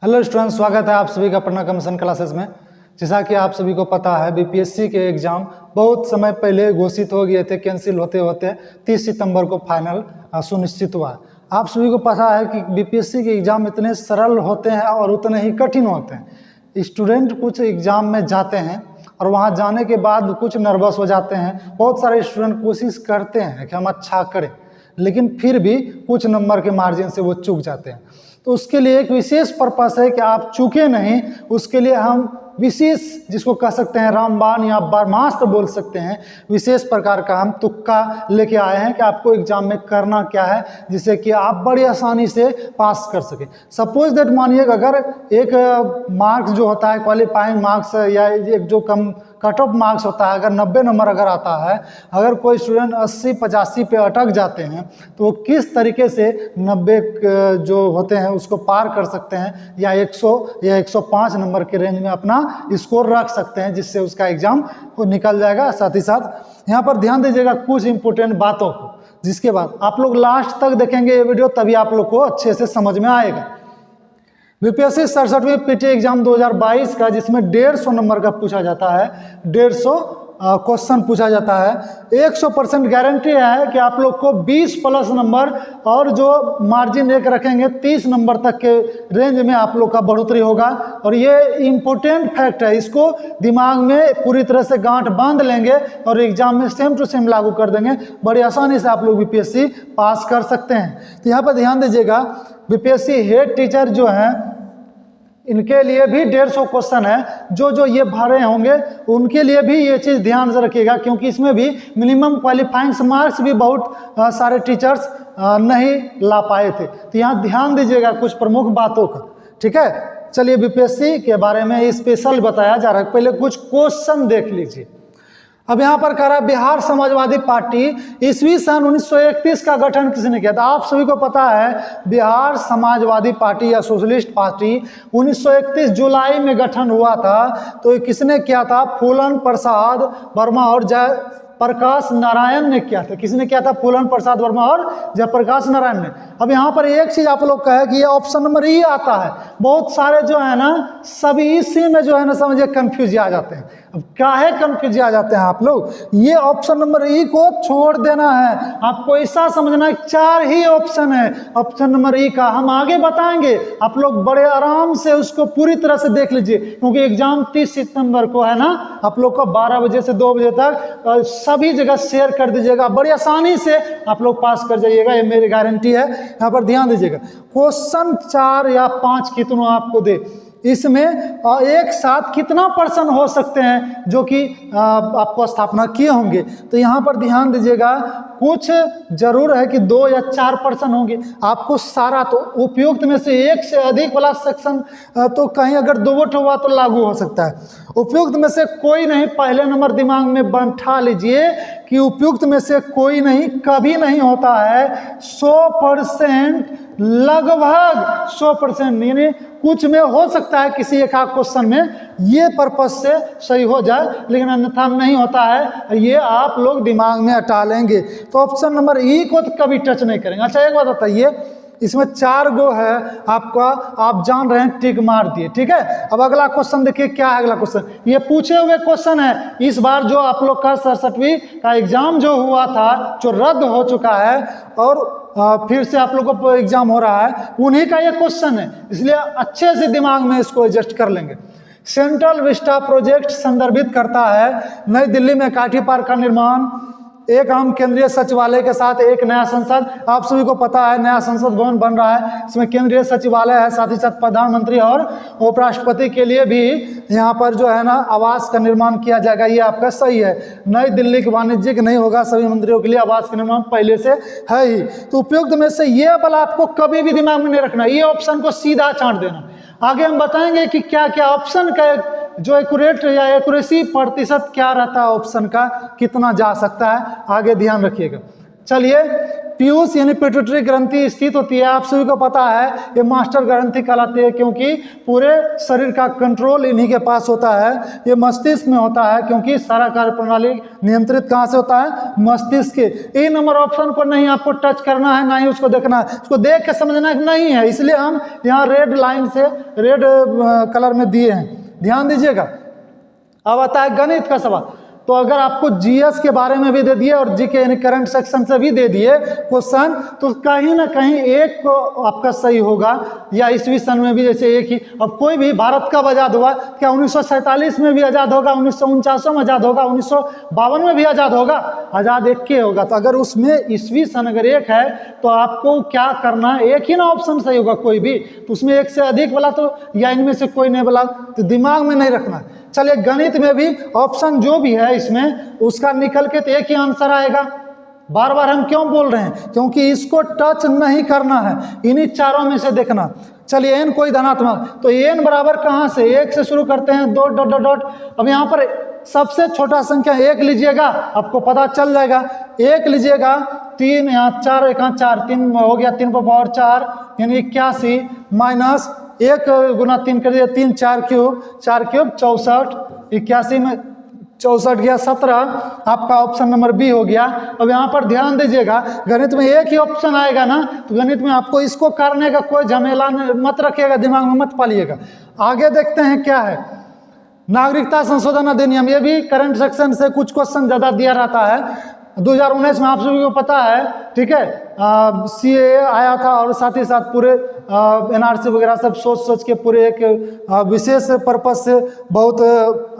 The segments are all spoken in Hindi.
हेलो स्टूडेंट, स्वागत है आप सभी का पटना कमीशन क्लासेस में। जैसा कि आप सभी को पता है, बीपीएससी के एग्ज़ाम बहुत समय पहले घोषित हो गए थे। कैंसिल होते होते 30 सितंबर को फाइनल सुनिश्चित हुआ। आप सभी को पता है कि बीपीएससी के एग्ज़ाम इतने सरल होते हैं और उतने ही कठिन होते हैं। स्टूडेंट कुछ एग्ज़ाम में जाते हैं और वहाँ जाने के बाद कुछ नर्वस हो जाते हैं। बहुत सारे स्टूडेंट कोशिश करते हैं कि हम अच्छा करें, लेकिन फिर भी कुछ नंबर के मार्जिन से वो चूक जाते हैं। तो उसके लिए एक विशेष पर्पस है कि आप चूके नहीं। उसके लिए हम विशेष, जिसको कह सकते हैं रामबाण या ब्रह्मास्त्र बोल सकते हैं, विशेष प्रकार का हम तुक्का लेके आए हैं कि आपको एग्जाम में करना क्या है जिससे कि आप बड़ी आसानी से पास कर सकें। सपोज दैट मानिए अगर एक मार्क्स जो होता है क्वालिफाइंग मार्क्स या एक जो कम कट ऑफ मार्क्स होता है, अगर 90 नंबर अगर आता है, अगर कोई स्टूडेंट 80-85 पे अटक जाते हैं तो वो किस तरीके से 90 जो होते हैं उसको पार कर सकते हैं या 100 या 105 नंबर के रेंज में अपना स्कोर रख सकते हैं, जिससे उसका एग्जाम वो निकल जाएगा। साथ ही साथ यहाँ पर ध्यान दीजिएगा कुछ इंपॉर्टेंट बातों को, जिसके बाद आप लोग लास्ट तक देखेंगे ये वीडियो, तभी आप लोग को अच्छे से समझ में आएगा। बीपीएससी 67वीं पीटी एग्जाम 2022 का, जिसमें 150 नंबर का पूछा जाता है, 150 क्वेश्चन पूछा जाता है। 100% गारंटी है कि आप लोग को 20 प्लस नंबर और जो मार्जिन एक रखेंगे 30 नंबर तक के रेंज में आप लोग का बढ़ोतरी होगा। और ये इम्पोर्टेंट फैक्ट है, इसको दिमाग में पूरी तरह से गांठ बांध लेंगे और एग्जाम में सेम टू सेम लागू कर देंगे। बड़ी आसानी से आप लोग बीपीएससी पास कर सकते हैं। तो यहाँ पर ध्यान दीजिएगा, बीपीएससी हेड टीचर जो हैं इनके लिए भी 150 क्वेश्चन है। जो ये भरे होंगे उनके लिए भी ये चीज़ ध्यान से रखिएगा, क्योंकि इसमें भी मिनिमम क्वालिफाइंग मार्क्स भी बहुत सारे टीचर्स नहीं ला पाए थे। तो यहाँ ध्यान दीजिएगा कुछ प्रमुख बातों का, ठीक है। चलिए बीपीएससी के बारे में स्पेशल बताया जा रहा है। पहले कुछ क्वेश्चन देख लीजिए। अब यहाँ पर कह रहा है बिहार समाजवादी पार्टी ईस्वी सन 1931 का गठन किसने किया था। आप सभी को पता है बिहार समाजवादी पार्टी या सोशलिस्ट पार्टी 1931 जुलाई में गठन हुआ था। तो ये किसने किया था? फूलन प्रसाद वर्मा और जयप्रकाश नारायण ने किया था। किसने किया था? फूलन प्रसाद वर्मा और जयप्रकाश नारायण ने। अब यहाँ पर एक चीज आप लोग का है कि ये ऑप्शन नंबर ई आता है। बहुत सारे जो है ना सभी इसी में जो है ना समझिए कंफ्यूज आ जाते हैं। अब काहे कंफ्यूज आ जाते हैं आप लोग? ये ऑप्शन नंबर ई को छोड़ देना है। आपको ऐसा समझना है 4 ही ऑप्शन है ऑप्शन नंबर ई का। हम आगे बताएंगे, आप लोग बड़े आराम से उसको पूरी तरह से देख लीजिए, क्योंकि एग्जाम 30 सितंबर को है ना। आप लोग को 12 बजे से 2 बजे तक सभी जगह शेयर कर दीजिएगा, बड़ी आसानी से आप लोग पास कर जाइएगा, ये मेरी गारंटी है। यहाँ पर ध्यान दीजिएगा, क्वेश्चन 4 या 5 कितना आपको दे, इसमें एक साथ कितना पर्सन हो सकते हैं जो कि आपको स्थापना किए होंगे। तो यहाँ पर ध्यान दीजिएगा, कुछ जरूर है कि 2 या 4 पर्सन होंगे। आपको सारा तो उपयुक्त में से एक से अधिक वाला सेक्शन तो कहीं अगर 2 वोट हुआ तो लागू हो सकता है। उपयुक्त में से कोई नहीं, पहले नंबर दिमाग में बैठा लीजिए कि उपयुक्त में से कोई नहीं कभी नहीं होता है। 100% लगभग 100%, यानी कुछ में हो सकता है किसी एक आध क्वेश्चन में ये पर्पज से सही हो जाए, लेकिन अन्यथा नहीं होता है। ये आप लोग दिमाग में हटा लेंगे। तो ऑप्शन नंबर ई को तो कभी टच नहीं करेंगे। अच्छा एक बात बताइए, इसमें 4 गो है आपका, आप जान रहे हैं, टिक मार दिए, ठीक है। अब अगला क्वेश्चन देखिए क्या है। अगला क्वेश्चन ये पूछे हुए क्वेश्चन है। इस बार जो आप लोग का 67वीं का एग्जाम जो हुआ था, जो रद्द हो चुका है और फिर से आप लोगों को एग्जाम हो रहा है, उन्हीं का ये क्वेश्चन है, इसलिए अच्छे से दिमाग में इसको एडजस्ट कर लेंगे। सेंट्रल विस्टा प्रोजेक्ट संदर्भित करता है नई दिल्ली में काठी पार्क का निर्माण, एक आम केंद्रीय सचिवालय के साथ एक नया संसद। आप सभी को पता है नया संसद भवन बन रहा है, इसमें केंद्रीय सचिवालय है, साथ ही साथ प्रधानमंत्री और उपराष्ट्रपति के लिए भी यहाँ पर जो है ना आवास का निर्माण किया जाएगा। ये आपका सही है। नई दिल्ली के वाणिज्यिक नहीं होगा, सभी मंत्रियों के लिए आवास का निर्माण पहले से है ही। तो उपयुक्त में से ये वाला आपको कभी भी दिमाग में नहीं रखना, ये ऑप्शन को सीधा छांट देना। आगे हम बताएंगे कि क्या क्या ऑप्शन का जो एक्यूरेट या एक्यूरेसी प्रतिशत क्या रहता है, ऑप्शन का कितना जा सकता है, आगे ध्यान रखिएगा। चलिए, पीयूष यानी पिट्यूटरी ग्रंथि स्थित होती है, आप सभी को पता है ये मास्टर ग्रंथि कहलाती है, क्योंकि पूरे शरीर का कंट्रोल इन्हीं के पास होता है। ये मस्तिष्क में होता है, क्योंकि सारा कार्य प्रणाली नियंत्रित कहाँ से होता है? मस्तिष्क के। ए नंबर ऑप्शन को नहीं आपको टच करना है, ना ही उसको देखना है, उसको देख के समझना नहीं है, इसलिए हम यहाँ रेड लाइन से रेड कलर में दिए हैं, ध्यान दीजिएगा। अब आता है गणित का सवाल। तो अगर आपको जीएस के बारे में भी दे दिए और जीके यानी करंट सेक्शन से भी दे दिए क्वेश्चन, तो कहीं ना कहीं एक को आपका सही होगा, या ईस्वी सन में भी जैसे एक ही। अब कोई भी भारत कब आज़ाद हुआ? क्या 1947 में भी आज़ाद होगा, 1949 में आज़ाद होगा, 1952 में भी आज़ाद होगा? आज़ाद एक के होगा। तो अगर उसमें ईस्वी सन अगर एक है तो आपको क्या करना है? एक ही ना ऑप्शन सही होगा कोई भी, तो उसमें एक से अधिक वाला तो या इनमें से कोई नहीं वाला तो दिमाग में नहीं रखना। चलिए, गणित में भी ऑप्शन जो भी है इसमें उसका निकल के तो एक ही आंसर आएगा। बार बार हम क्यों बोल रहे हैं? क्योंकि इसको टच नहीं करना है, इन्हीं चारों में से देखना। चलिए, एन कोई धनात्मक, तो एन बराबर कहाँ से? एक से शुरू करते हैं, डॉट डॉट डॉट डॉट। अब यहाँ पर सबसे छोटा संख्या एक लीजिएगा, आपको पता चल जाएगा। एक लीजिएगा, 3 यहाँ 4, एक 4, 3 हो गया, 3 पर पावर 4 यानी 81 माइनस 1 गुना 3 कर दिया, 3 4 क्यूब 64, 81 में 64 गया 17, आपका ऑप्शन नंबर बी हो गया। अब यहाँ पर ध्यान दीजिएगा, गणित में एक ही ऑप्शन आएगा ना, तो गणित में आपको इसको करने का कोई झमेला मत रखिएगा, दिमाग में मत पालिएगा। आगे देखते हैं क्या है। नागरिकता संशोधन अधिनियम, ये भी करंट सेक्शन से कुछ क्वेश्चन ज़्यादा दिया रहता है। 2019 में आप सभी को पता है, ठीक है, सीएए आया था, और साथ ही साथ पूरे एनआरसी वगैरह सब सोच के पूरे एक विशेष पर्पज से बहुत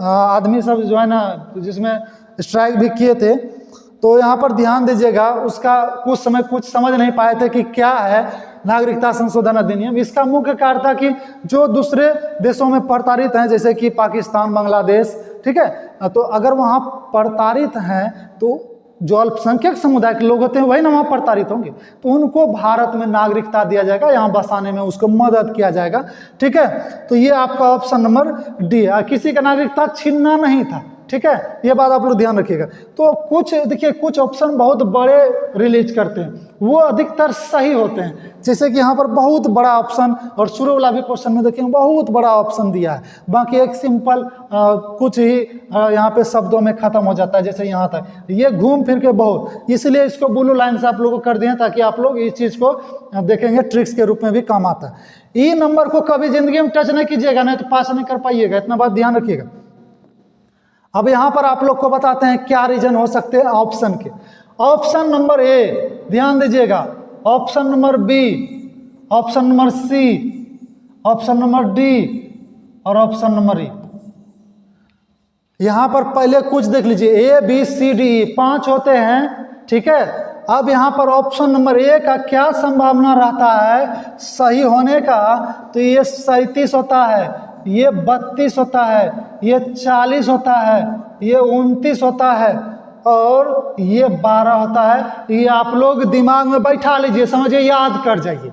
आदमी सब जो है ना, जिसमें स्ट्राइक भी किए थे। तो यहाँ पर ध्यान दीजिएगा, उसका कुछ समय कुछ समझ नहीं पाए थे कि क्या है नागरिकता संशोधन अधिनियम। इसका मुख्य कारण था कि जो दूसरे देशों में प्रताड़ित हैं, जैसे कि पाकिस्तान, बांग्लादेश, ठीक है, तो अगर वहाँ प्रताड़ित हैं तो जो अल्पसंख्यक समुदाय के लोग होते हैं वही ना वहाँ प्रताड़ित होंगे, तो उनको भारत में नागरिकता दिया जाएगा, यहाँ बसाने में उसको मदद किया जाएगा, ठीक है। तो ये आपका ऑप्शन नंबर डी है। किसी का नागरिकता छीनना नहीं था, ठीक है, ये बात आप लोग ध्यान रखिएगा। तो कुछ देखिए, कुछ ऑप्शन बहुत बड़े रिलीज करते हैं, वो अधिकतर सही होते हैं। जैसे कि यहाँ पर बहुत बड़ा ऑप्शन, और शुरू वाला भी क्वेश्चन में देखिए बहुत बड़ा ऑप्शन दिया है, बाकी एक सिंपल कुछ ही यहाँ पे शब्दों में खत्म हो जाता है, जैसे यहाँ तक ये घूम फिर के बहुत, इसलिए इसको ब्लू लाइन से आप लोगों को कर दिए ताकि आप लोग इस चीज़ को देखेंगे, ट्रिक्स के रूप में भी काम आता है। ई नंबर को कभी जिंदगी में टच नहीं कीजिएगा, नहीं तो पास नहीं कर पाइएगा, इतना बात ध्यान रखिएगा। अब यहाँ पर आप लोग को बताते हैं क्या रीजन हो सकते हैं ऑप्शन के। ऑप्शन नंबर ए ध्यान दीजिएगा, option number B, option number C, option number D और ऑप्शन नंबर ई। यहाँ पर पहले कुछ देख लीजिए, ए बी सी डी 5 होते हैं, ठीक है। अब यहाँ पर ऑप्शन नंबर ए का क्या संभावना रहता है सही होने का? तो ये 37 होता है, ये 32 होता है, ये 40 होता है, ये 29 होता है और ये 12 होता है। ये आप लोग दिमाग में बैठा लीजिए, समझिए, याद कर जाइए।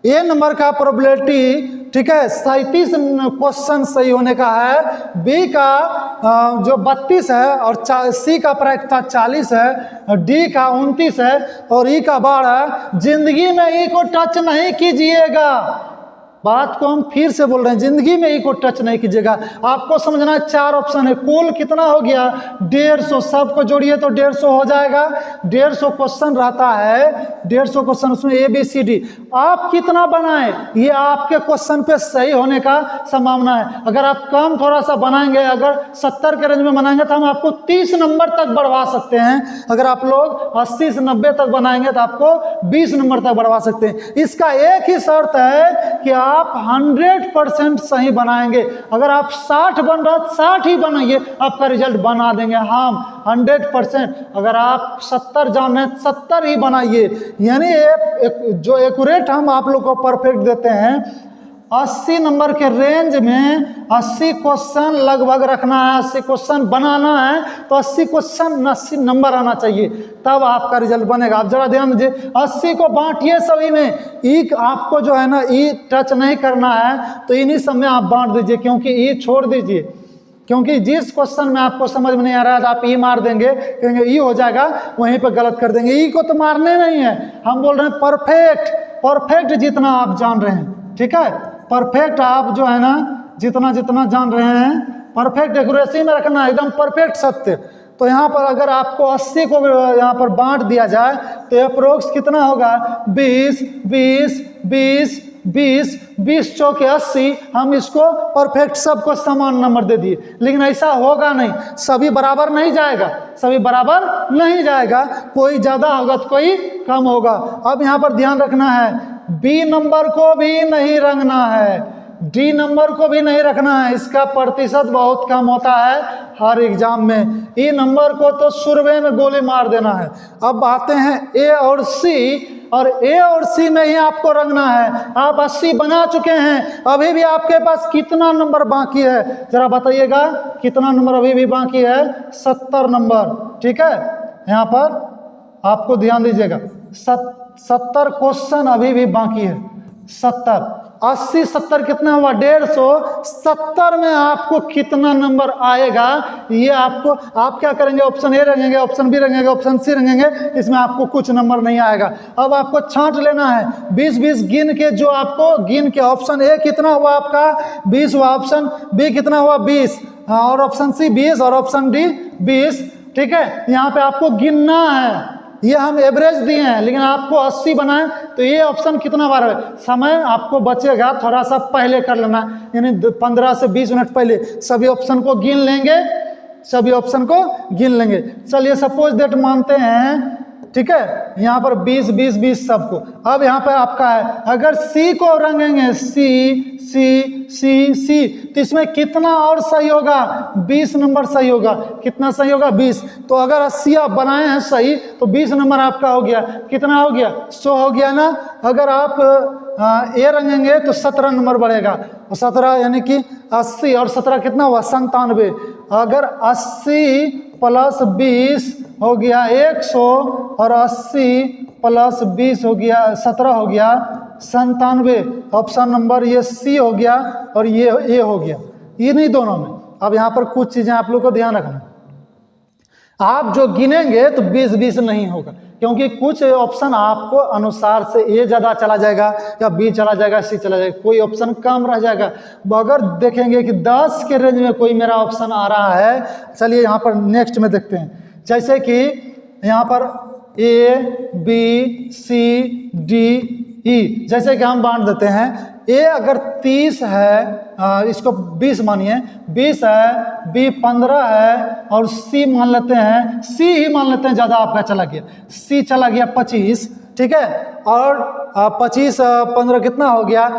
ए नंबर का प्रोबेबिलिटी, ठीक है, 37 क्वेश्चन सही होने का है, बी का जो 32 है और सी का प्रायिकता 40 है, डी का 29 है और ई का 12 है। जिंदगी में ई को टच नहीं कीजिएगा, बात को हम फिर से बोल रहे हैं, जिंदगी में ई को टच नहीं कीजिएगा। आपको समझना है 4 ऑप्शन है, कुल कितना हो गया 150, सबको जोड़िए तो 150 हो जाएगा। 150 क्वेश्चन रहता है, 150 क्वेश्चन, उसमें ए बी सी डी। आप कितना बनाएं ये आपके क्वेश्चन पे सही होने का संभावना है। अगर आप कम थोड़ा सा बनाएंगे, अगर 70 के रेंज में बनाएंगे तो हम आपको 30 नंबर तक बढ़वा सकते हैं। अगर आप लोग 80 से 90 तक बनाएंगे तो आपको 20 नंबर तक बढ़वा सकते हैं। इसका एक ही शर्त है कि आप 100% सही बनाएंगे। अगर आप 60 बन रहा 60 ही बनाइए, आपका रिजल्ट बना देंगे हम 100%। अगर आप 70 जान रहे 70 ही बनाइए, यानी जो एक्यूरेट हम आप लोग को परफेक्ट देते हैं 80 नंबर के रेंज में 80 क्वेश्चन लगभग रखना है, 80 क्वेश्चन बनाना है, तो 80 क्वेश्चन 80 नंबर आना चाहिए, तब आपका रिजल्ट बनेगा। आप जरा ध्यान दीजिए, 80 को बांटिए सभी में, ई आपको जो है ना ई टच नहीं करना है तो इन्हीं सब में आप बांट दीजिए, क्योंकि ई छोड़ दीजिए। क्योंकि जिस क्वेश्चन में आपको समझ में नहीं आ रहा है तो आप ई मार देंगे, कहेंगे ई हो जाएगा, वहीं पर गलत कर देंगे। ई को तो मारने नहीं है, हम बोल रहे हैं परफेक्ट, परफेक्ट जितना आप जान रहे हैं, ठीक है, परफेक्ट आप जो है ना जितना जितना जान रहे हैं परफेक्ट एक्यूरेसी में रखना है, एकदम परफेक्ट सत्य। तो यहाँ पर अगर आपको 80 को यहाँ पर बांट दिया जाए तो अप्रोक्स कितना होगा, 20 20 20 20 20 चौके 80। हम इसको परफेक्ट सबको समान नंबर दे दिए, लेकिन ऐसा होगा नहीं, सभी बराबर नहीं जाएगा, सभी बराबर नहीं जाएगा, कोई ज़्यादा होगा तो कोई कम होगा। अब यहाँ पर ध्यान रखना है, बी नंबर को भी नहीं रंगना है, डी नंबर को भी नहीं रखना है, इसका प्रतिशत बहुत कम होता है हर एग्जाम में। ई नंबर को तो शुरुए में गोली मार देना है। अब आते हैं ए और सी, और ए और सी में ही आपको रंगना है। आप 80 बना चुके हैं, अभी भी आपके पास कितना नंबर बाकी है जरा बताइएगा, कितना नंबर अभी भी बाकी है, 70 नंबर, ठीक है। यहाँ पर आपको ध्यान दीजिएगा, 70 क्वेश्चन अभी भी बाकी है, 70 80 70 कितना हुआ, 150। 70 में आपको कितना नंबर आएगा ये आपको, आप क्या करेंगे, ऑप्शन ए रंगेंगे, ऑप्शन बी रंगेंगे, ऑप्शन सी रंगेंगे, इसमें आपको कुछ नंबर नहीं आएगा। अब आपको छांट लेना है, 20-20 गिन के, जो आपको गिन के ऑप्शन ए कितना हुआ आपका 20 हुआ, ऑप्शन बी कितना हुआ 20, और ऑप्शन सी 20 और ऑप्शन डी 20, ठीक है। यहाँ पे आपको गिनना है, ये हम एवरेज दिए हैं, लेकिन आपको 80 बनाए तो ये ऑप्शन कितना बार है, समय आपको बचेगा, थोड़ा सा पहले कर लेना, यानी 15 से 20 मिनट पहले सभी ऑप्शन को गिन लेंगे, सभी ऑप्शन को गिन लेंगे। चलिए सपोज दैट मानते हैं, ठीक है, यहाँ पर 20 20 20 सबको। अब यहाँ पर आपका है, अगर सी को रंगेंगे, सी सी सी सी, तो इसमें कितना और सही होगा, 20 नंबर सही होगा, कितना सही होगा 20। तो अगर 80 आप बनाए हैं सही तो 20 नंबर आपका हो गया, कितना हो गया 100 हो गया ना। अगर आप ए रंगेंगे तो 17 नंबर बढ़ेगा, और 17 यानी कि 80 और 17 कितना हुआ 97। अगर 80 प्लस 20 हो गया 100, और 80 प्लस 20 हो गया 17 हो गया 97। ऑप्शन नंबर ये सी हो गया और ये ए हो गया, ये नहीं दोनों में। अब यहाँ पर कुछ चीज़ें आप लोग को ध्यान रखना, आप जो गिनेंगे तो 20 20 नहीं होगा, क्योंकि कुछ ऑप्शन आपको अनुसार से ए ज़्यादा चला जाएगा या बी चला जाएगा, सी चला जाएगा, कोई ऑप्शन कम रह जाएगा। अगर देखेंगे कि 10 के रेंज में कोई मेरा ऑप्शन आ रहा है, चलिए यहाँ पर नेक्स्ट में देखते हैं। जैसे कि यहाँ पर A B C D E, जैसे कि हम बांट देते हैं, ए अगर 30 है, इसको 20 मानिए, 20 है, बी 15 है, और सी मान लेते हैं, सी ही मान लेते हैं, ज़्यादा आपका चला गया, सी चला गया 25, ठीक है। और 25 15 कितना हो गया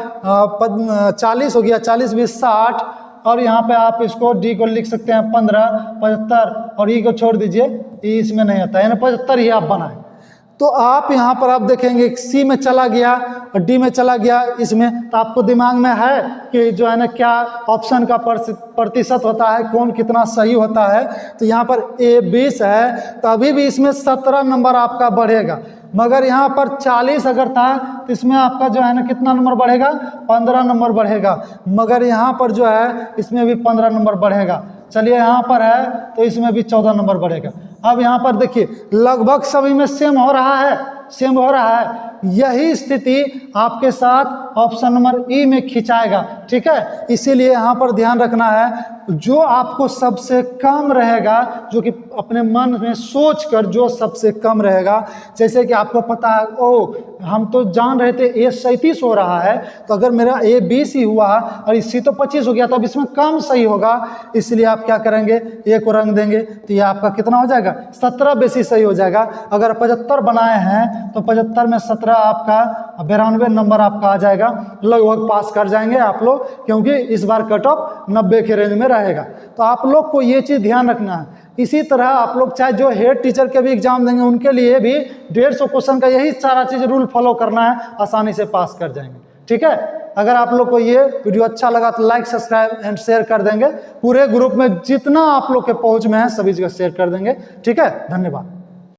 40 हो गया, 40 20 60, और यहाँ पे आप इसको डी को लिख सकते हैं 15 75, और ई को छोड़ दीजिए, ई इसमें नहीं आता, यानी 75 ही आप बनाए। तो आप यहाँ पर आप देखेंगे सी में चला गया और डी में चला गया इसमें, तो आपको दिमाग में है कि जो है ना क्या ऑप्शन का प्रतिशत होता है, कौन कितना सही होता है। तो यहाँ पर ए 20 है तो अभी भी इसमें 17 नंबर आपका बढ़ेगा, मगर यहाँ पर 40 अगर था तो इसमें आपका जो है ना कितना नंबर बढ़ेगा 15 नंबर बढ़ेगा, मगर यहाँ पर जो है इसमें भी 15 नंबर बढ़ेगा। चलिए यहाँ पर है तो इसमें भी 14 नंबर बढ़ेगा। अब यहाँ पर देखिए लगभग सभी में सेम हो रहा है, सेम हो रहा है। यही स्थिति आपके साथ ऑप्शन नंबर ई में खिंचाएगा, ठीक है। इसीलिए यहाँ पर ध्यान रखना है, जो आपको सबसे कम रहेगा, जो कि अपने मन में सोच कर जो सबसे कम रहेगा, जैसे कि आपको पता है ओ हम तो जान रहे थे ए 37 हो रहा है, तो अगर मेरा ए 20 ही हुआ और इसी तो 25 हो गया, तो अब इसमें कम सही होगा, इसलिए आप क्या करेंगे ए को रंग देंगे, तो ये आपका कितना हो जाएगा 17 बेसी सही हो जाएगा। अगर 75 बनाए हैं तो 75 में 17 आपका 92 नंबर आपका आ जाएगा, लगभग पास कर जाएंगे आप लोग, क्योंकि इस बार कट ऑफ 90 के रेंज में रहेगा। तो आप लोग को ये चीज़ ध्यान रखना है। इसी तरह आप लोग चाहे जो हेड टीचर के भी एग्जाम देंगे उनके लिए भी 150 क्वेश्चन का यही सारा चीज़ रूल फॉलो करना है, आसानी से पास कर जाएंगे, ठीक है। अगर आप लोग को ये वीडियो अच्छा लगा तो लाइक सब्सक्राइब एंड शेयर कर देंगे, पूरे ग्रुप में जितना आप लोग के पहुंच में है सभी जगह शेयर कर देंगे, ठीक है। धन्यवाद।